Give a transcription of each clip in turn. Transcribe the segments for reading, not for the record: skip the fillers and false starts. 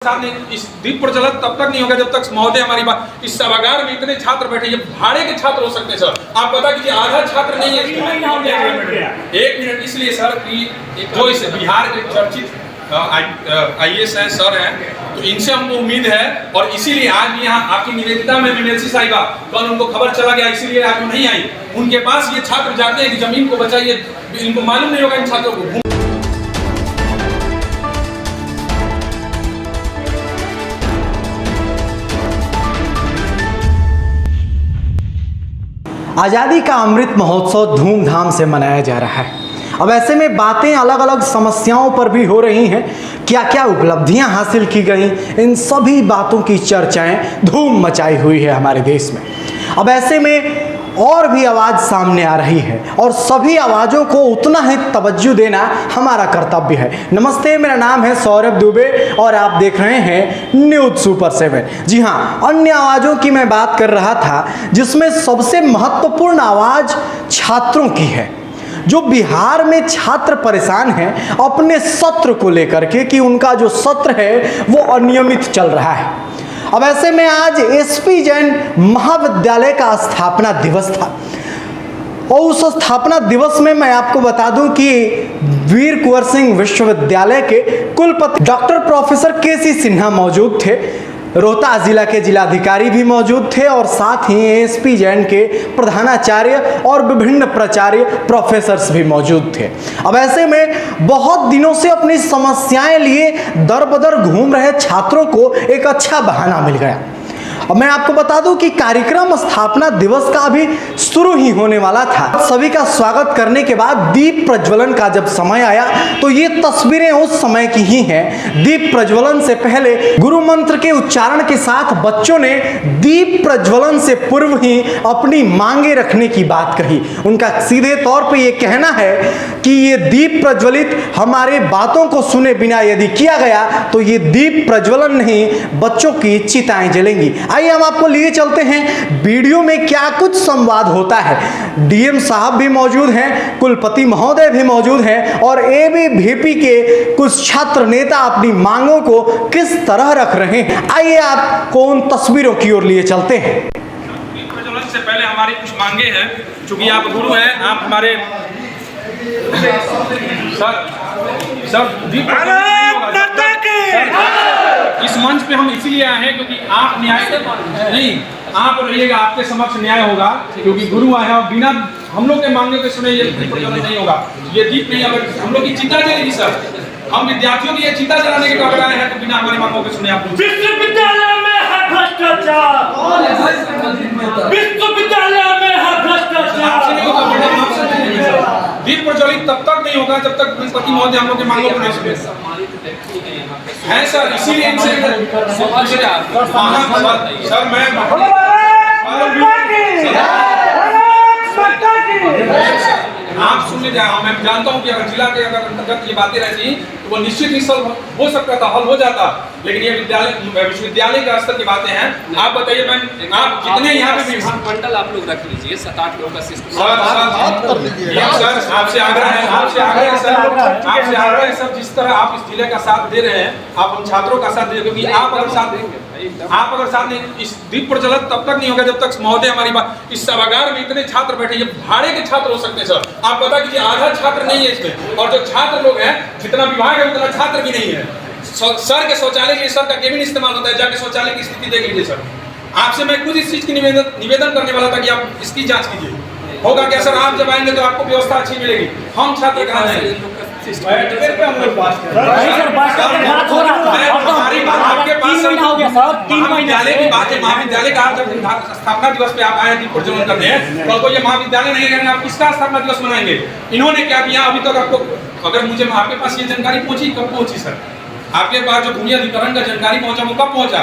साथ इस दीप प्रज्वलन तब तक नहीं होगा जब तक महोदय हमारी बात। इस सभागार में इतने छात्र बैठे, ये भाड़े के छात्र हो सकते हैं सर। आप बता कीजिए, आधा छात्र नहीं है इसमें। एक मिनट, इसलिए सर कि जो इस बिहार के चर्चित IAS हैं, सर हैं, तो इनसे हमको उम्मीद है और इसीलिए आज भी यहाँ आपकी निवेदिता में भी साहिबा कल उनको खबर चला गया, इसीलिए आज वो नहीं आई। उनके पास ये छात्र जाते हैं कि जमीन को बचाइए, इनको मालूम नहीं होगा इन छात्रों को। आज़ादी का अमृत महोत्सव धूमधाम से मनाया जा रहा है। अब ऐसे में बातें अलग अलग समस्याओं पर भी हो रही हैं। क्या क्या उपलब्धियां हासिल की गई, इन सभी बातों की चर्चाएं धूम मचाई हुई है हमारे देश में। अब ऐसे में और भी आवाज़ सामने आ रही है और सभी आवाज़ों को उतना ही तवज्जो देना हमारा कर्तव्य है। नमस्ते, मेरा नाम है सौरभ दुबे और आप देख रहे हैं न्यूज़ सुपर 7। जी हाँ, अन्य आवाज़ों की मैं बात कर रहा था जिसमें सबसे महत्वपूर्ण आवाज़ छात्रों की है। जो बिहार में छात्र परेशान हैं अपने सत्र को लेकर के कि उनका जो सत्र है वो अनियमित चल रहा है। अब ऐसे में आज SP जैन महाविद्यालय का स्थापना दिवस था और उस स्थापना दिवस में मैं आपको बता दूं कि वीर कुंवर सिंह विश्वविद्यालय के कुलपति डॉक्टर प्रोफेसर KC सिन्हा मौजूद थे, रोहतास जिला के जिलाधिकारी भी मौजूद थे और साथ ही SP जैन के प्रधानाचार्य और विभिन्न प्राचार्य प्रोफेसर्स भी मौजूद थे। अब ऐसे में बहुत दिनों से अपनी समस्याएं लिए दर बदर घूम रहे छात्रों को एक अच्छा बहाना मिल गया। अब मैं आपको बता दूं कि कार्यक्रम स्थापना दिवस का अभी शुरू ही होने वाला था। सभी का स्वागत करने के बाद दीप प्रज्वलन का जब समय आया तो ये तस्वीरें उस समय की ही हैं। दीप प्रज्वलन से पहले गुरु मंत्र के उच्चारण के साथ बच्चों ने दीप प्रज्वलन से पूर्व ही अपनी मांगे रखने की बात कही। उनका सीधे तौर पे ये कहना है कि ये दीप प्रज्वलित हमारे बातों को सुने बिना यदि किया गया तो ये दीप प्रज्वलन नहीं, बच्चों की चिताएं जलेंगी। आइए हम आपको लिए चलते हैं वीडियो में क्या कुछ संवाद होता है। DM साहब भी मौजूद हैं, कुलपति महोदय भी मौजूद हैं और ABVP के कुछ छात्र नेता अपनी मांगों को किस तरह रख रहे हैं। आइए आपको उन तस्वीरों की ओर लिए चलते हैं। प्रज्वलन से पहले हमारी कुछ मांगे हैं, चूंकि आप गुरु हैं, आप हमारे इस मंच पे हम इसीलिए आए हैं क्योंकि आप न्याय नहीं, आप रहिएगा, आपके समक्ष न्याय होगा क्योंकि गुरु आए हैं और बिना हम लोग के मांगे के सुने ये दीप प्रज्वलन नहीं होगा। ये दीप नहीं, अगर हम लोग की चिता जलेगी सर, हम विद्यार्थियों की ये चिता जलाने के काबिल आए हैं तो बिना हमारी मांगों के सुने आप विश्वविद्यालय में है भ्रष्टाचार, विश्वविद्यालय में है भ्रष्टाचार। दीप प्रज्वलित तब तक नहीं होगा जब तक कुलपति महोदय हम लोग के मांगों को नहीं सुने है सर। इसीलिए इनसे सर मैं आप सुन लीजिए, मैं जानता हूँ कि अगर जिला के अगर अंतर्गत ये बातें रहती तो वो निश्चित ही सॉल्व हो सकता था, हल हो जाता, लेकिन ये विश्वविद्यालय के स्तर की बातें हैं। आप बताइए, मैं आप जितने यहाँ पे भी मंडल आप लोग रख लीजिए, 7-8 लोग का सिस्टम सर आपसे आग्रह है, आपसे आग्रह है सर, जिस तरह आप इस जिले का साथ दे रहे हैं, आप उन छात्रों का साथ दे, क्योंकि आप अगर साथ नहीं, इस दीप प्रज्वलन तब तक नहीं होगा जब तक महोदय हमारी बात। इस सभागार में इतने छात्र बैठे, ये भाड़े के छात्र हो सकते हैं सर। आप बता कीजिए, आधा छात्र नहीं है इसमें और जो छात्र लोग हैं, जितना विभाग है उतना छात्र भी नहीं है। सर के शौचालय के लिए सर का केबिन इस्तेमाल होता है, जाके शौचालय की स्थिति देख लीजिए सर। आपसे मैं खुद इस चीज की निवेदन करने वाला था कि आप इसकी जांच कीजिए। होगा क्या सर, आप जब आएंगे तो आपको व्यवस्था अच्छी मिलेगी। हम छात्र कहाँ जाएंगे? महाविद्यालय की बात है, महाविद्यालय का जब स्थापना दिवस पे आप आए दीप प्रज्वलन करने हैं, कल को ये महाविद्यालय नहीं रहेंगे, आप किसका स्थापना दिवस मनाएंगे? इन्होंने क्या किया अभी तक आपको, अगर मुझे आपके पास ये जानकारी पहुंची, कब पहुंची सर? आपके पास जो भूमि अधिकरण का जानकारी पहुंचा वो कब पहुंचा?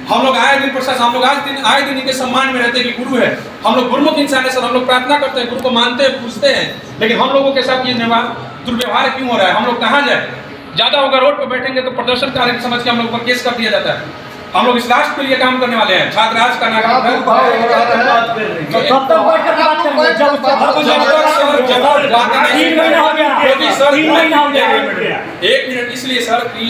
हम लोग आए दिन प्रशासन, हम लोग आए दिन इनके सम्मान में रहते हैं कि गुरु है, हम लोग गुरुमुख इंसान है सर, हम लोग प्रार्थना करते हैं, गुरु को मानते हैं, पूछते हैं, लेकिन हम लोगों के साथ ये दुर्व्यवहार क्यों हो रहा है? हम लोग कहाँ जाए? ज्यादा होगा रोड पर बैठेंगे तो प्रदर्शनकारी समझ के हम लोग पर केस कर दिया जाता है। हम लोग इस राष्ट्र के लिए काम करने वाले हैं, छात्र राज का नागरिक है। कब तक बैठ कर बात करेंगे? जब तक बातें नहीं 3 महीना हो गया, क्योंकि सर 3 महीना हो गया। 1 मिनट इसलिए सर कि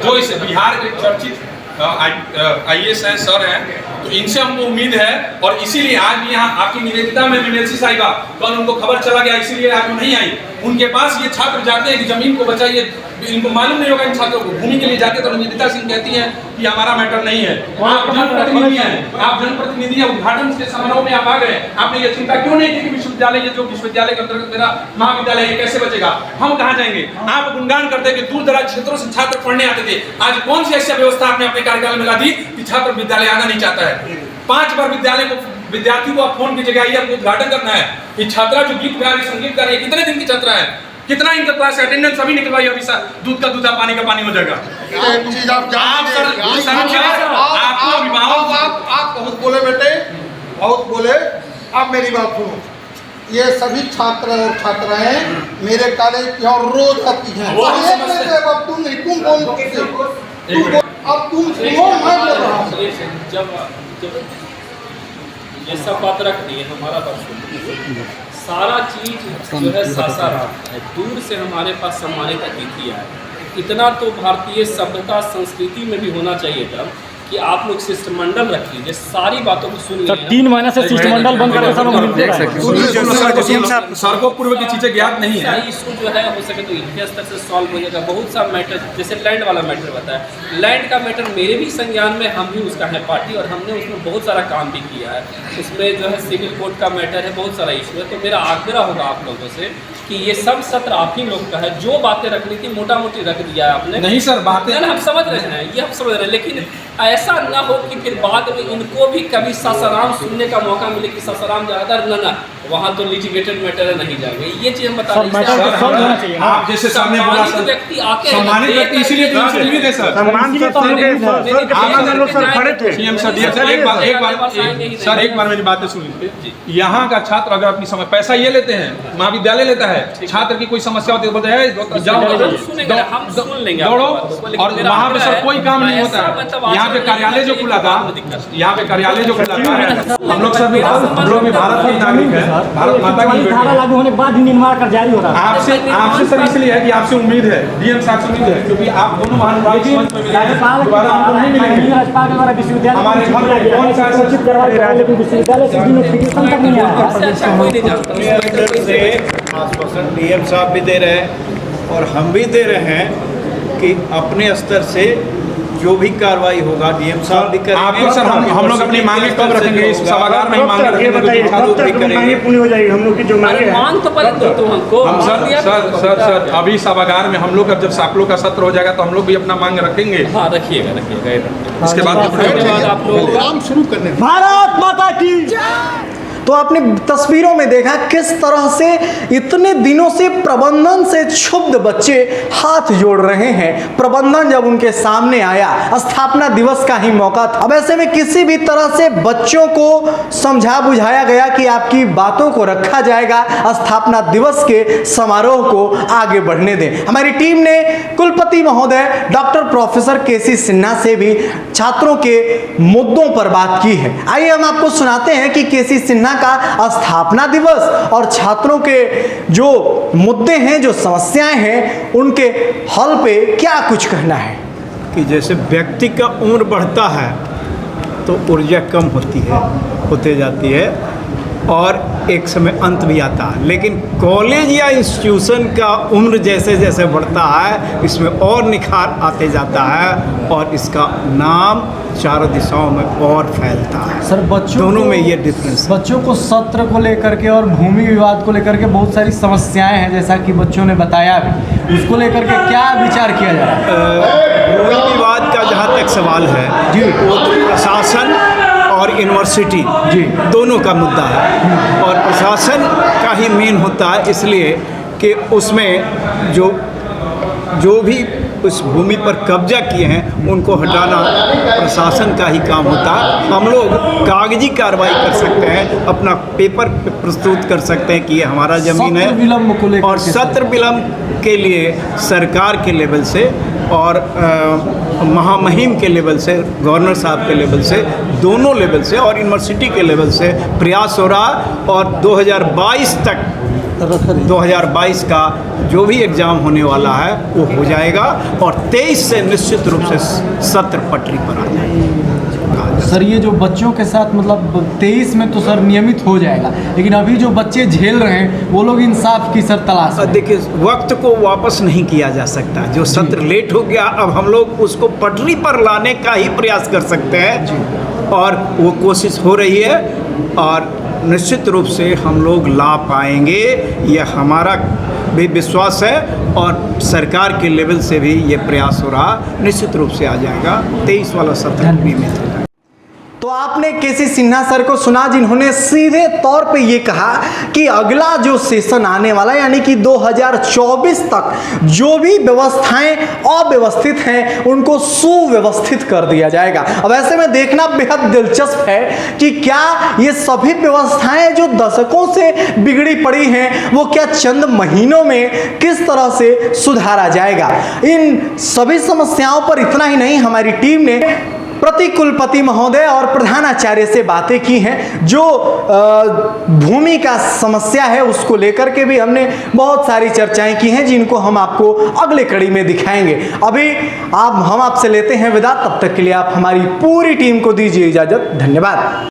जो इस बिहार के चर्चित IAS हैं, सर हैं, तो इनसे हमको उम्मीद है और इसीलिए आज भी यहाँ आपकी निवेदिता में मीनाक्षी साहिबा, कल उनको खबर चला गया इसीलिए आज वो नहीं आई। उनके पास ये छात्र जाते हैं कि जमीन को बचाइए, इनको मालूम नहीं होगा इन छात्रों को। भूमि के लिए जाते तो निवेदिता सिंह कहती हैं कि हमारा मैटर नहीं है। आप जनप्रतिनिधि हैं, आप जनप्रतिनिधि हैं, उद्घाटन के समारोह में आप आ गए, आपने ये चिंता क्यों नहीं की कि विश्वविद्यालय, ये जो विश्वविद्यालय के अंतर्गत मेरा महाविद्यालय है कैसे बचेगा, हम कहाँ जाएंगे। आप गुणगान करते कि दूर दराज क्षेत्रों से छात्र पढ़ने आते थे, आज कौन सी ऐसी व्यवस्था आपने अपने कार्यकाल में ला दी कि छात्र विद्यालय आना नहीं चाहता है। 5 बार विद्यालय को विद्यार्थी को आप फोन कीजिएगा, ये आपको उद्घाटन करना है। ये छात्रा जो गीत गा रही, संगीत गा रही है, कितने दिन की छात्रा है, कितना इनका क्लास अटेंडेंस अभी निकलवाइए, अभी दूध का दूध, पानी का पानी हो जाएगा। आपको अभिभावक आप बहुत बोले बेटे, बहुत बोले। आप मेरी बात सुनो, ये सभी छात्र और छात्राएं मेरे कॉलेज की और रोज आती हैं। अब तुम नहीं, तुम बोल, अब तुम सुनो, मैं बोल रहा हूँ। जब ये सब बात रख दी है, हमारा बात सुनिए। सारा चीज जो है सासाराम है, दूर से हमारे पास सम्मानित अतिथि आए। इतना तो भारतीय सभ्यता संस्कृति में भी होना चाहिए था कि आप लोग शिष्टमंडल रख लीजिए, सारी बातों को सुन लीजिए। 3 महीने से शिष्टमंडल बंद करके सब हम देख सकते। सर को पूर्व की चीजें ज्ञात नहीं है। इशू जो है हो सके तो इनके स्तर से सॉल्व हो जाएगा। बहुत सा मैटर, जैसे लैंड वाला मैटर बताया, लैंड का मैटर मेरे भी संज्ञान में, हम भी उसका है पार्टी और हमने उसमें बहुत सारा काम भी किया है। उसमें जो है सिविल कोर्ट का मैटर है, बहुत सारा इशू है। तो मेरा आग्रह होगा आप लोगों से कि ये सब सत्र आप ही लोग का है। जो बातें रखनी थी मोटा मोटी रख दिया है आपने। नहीं सर, बातें हम समझ रहे हैं, ये हम समझ रहे हैं, लेकिन ऐसा ना हो कि फिर बाद में इनको भी कभी सासाराम सुनने का मौका मिले कि सासाराम ज़्यादातर ना वहाँ तो लिटिगेटेड मैटर नहीं जाएंगे। ये चीज़ हम बता रहे हैं। आप जैसे सामने बोला सर, व्यक्ति आके सम्मानित व्यक्ति इसीलिए तो इनसे जीवित है सर। सीएम सर, सर एक बार मेरी बातें सुन लीजिए। यहाँ का छात्र अगर अपनी समय पैसा ये लेते हैं, महाविद्यालय लेता है, छात्र की कोई समस्या होती है बोलते हैं जाओ दौड़ो, और वहाँ पे सर कोई काम नहीं होता है। यहाँ पे कार्यालय जो खुला था, यहाँ पे कार्यालय जो खुला था, हम लोग सर हम लोग भी भारत के नागरिक है, भारत माता की धारा लागू होने के बाद ही निर्माण कर जारी हो रहा है। आपसे सर इसलिए है कि आपसे उम्मीद है, डीएम साहब से उम्मीद है, क्योंकि आप दोनों महानुभाव राज्यपाल हमको नहीं मिलेंगे। राज्यपाल के द्वारा विश्वविद्यालय हमारे घर में कौन सा घोषित करवा दिया है, लेकिन विश्वविद्यालय से नोटिफिकेशन तक नहीं आया। आश्वासन डीएम साहब भी दे रहे हैं और हम भी दे रहे हैं कि अपने स्तर से जो भी कार्रवाई होगा डीएम साहब भी करेंगे। आपको सर हम लोग अपनी मांगे कब रखेंगे, इस सभागार में ही मांगे रखेंगे, पूरी हो जाएगी हम लोग की जो मांगे हैं। मांग तो पहले दो तो हमको। हम सर अभी सभागार में हम लोग जब आप लोग का सत्र हो जाएगा तो हम लोग भी अपना मांग रखेंगे। हाँ रखिएगा। इसके बाद आप लोग काम शुरू करने भारत माता की। तो आपने तस्वीरों में देखा किस तरह से इतने दिनों से प्रबंधन से क्षुब्ध बच्चे हाथ जोड़ रहे हैं। प्रबंधन जब उनके सामने आया, स्थापना दिवस का ही मौका था, अब ऐसे में किसी भी तरह से बच्चों को समझा बुझाया गया कि आपकी बातों को रखा जाएगा, स्थापना दिवस के समारोह को आगे बढ़ने दें। हमारी टीम ने कुलपति महोदय डॉक्टर प्रोफेसर केसी सिन्हा से भी छात्रों के मुद्दों पर बात की है। आइए हम आपको सुनाते हैं कि केसी सिन्हा का स्थापना दिवस और छात्रों के जो मुद्दे हैं, जो समस्याएं हैं, उनके हल पे क्या कुछ कहना है। कि जैसे व्यक्ति का उम्र बढ़ता है तो ऊर्जा कम होते जाती है और एक समय अंत भी आता है, लेकिन कॉलेज या इंस्टीट्यूशन का उम्र जैसे जैसे बढ़ता है इसमें और निखार आते जाता है और इसका नाम चारों दिशाओं में और फैलता है। सर बच्चों दोनों में ये डिफरेंस, बच्चों को सत्र को लेकर के और भूमि विवाद को लेकर के बहुत सारी समस्याएं हैं, जैसा कि बच्चों ने बताया भी, उसको लेकर के क्या विचार किया जा रहा है। भूमि विवाद का जहाँ तक सवाल है जी, वो तो प्रशासन और यूनिवर्सिटी जी दोनों का मुद्दा है और प्रशासन का ही मेन होता है, इसलिए कि उसमें जो भी उस भूमि पर कब्जा किए हैं उनको हटाना प्रशासन का ही काम होता है। हम लोग कागजी कार्रवाई कर सकते हैं, अपना पेपर प्रस्तुत कर सकते हैं कि ये हमारा ज़मीन है, विलम्ब को लेकर और सत्र विलम्ब के लिए सरकार के लेवल से और महामहिम के लेवल से, गवर्नर साहब के लेवल से, दोनों लेवल से और यूनिवर्सिटी के लेवल से प्रयास हो रहा और 2022 तक 2022 का जो भी एग्ज़ाम होने वाला है वो हो जाएगा और 23 से निश्चित रूप से सत्र पटरी पर आ जाएगा। सर ये जो बच्चों के साथ मतलब 23 में तो सर नियमित हो जाएगा, लेकिन अभी जो बच्चे झेल रहे हैं वो लोग इंसाफ की सर तलाश में। देखिए, वक्त को वापस नहीं किया जा सकता। जो सत्र लेट हो गया, अब हम लोग उसको पटरी पर लाने का ही प्रयास कर सकते हैं और वो कोशिश हो रही है और निश्चित रूप से हम लोग ला पाएंगे, ये हमारा भी विश्वास है और सरकार के लेवल से भी ये प्रयास हो रहा, निश्चित रूप से आ जाएगा। 23 वाला सत्र नियमित हो जाएगा। तो आपने केसी सिन्हा सर को सुना, जिन्होंने सीधे तौर पे ये कहा कि अगला जो सेशन आने वाला है यानी कि 2024 तक जो भी व्यवस्थाएं अव्यवस्थित हैं उनको सुव्यवस्थित कर दिया जाएगा। अब ऐसे में देखना बेहद दिलचस्प है कि क्या ये सभी व्यवस्थाएं जो दशकों से बिगड़ी पड़ी हैं वो क्या चंद महीनों में किस तरह से सुधारा जाएगा। इन सभी समस्याओं पर इतना ही नहीं, हमारी टीम ने प्रति कुलपति महोदय और प्रधानाचार्य से बातें की हैं। जो भूमि का समस्या है उसको लेकर के भी हमने बहुत सारी चर्चाएं की हैं, जिनको हम आपको अगले कड़ी में दिखाएंगे। अभी हम आपसे लेते हैं विदा, तब तक के लिए आप हमारी पूरी टीम को दीजिए इजाजत। धन्यवाद।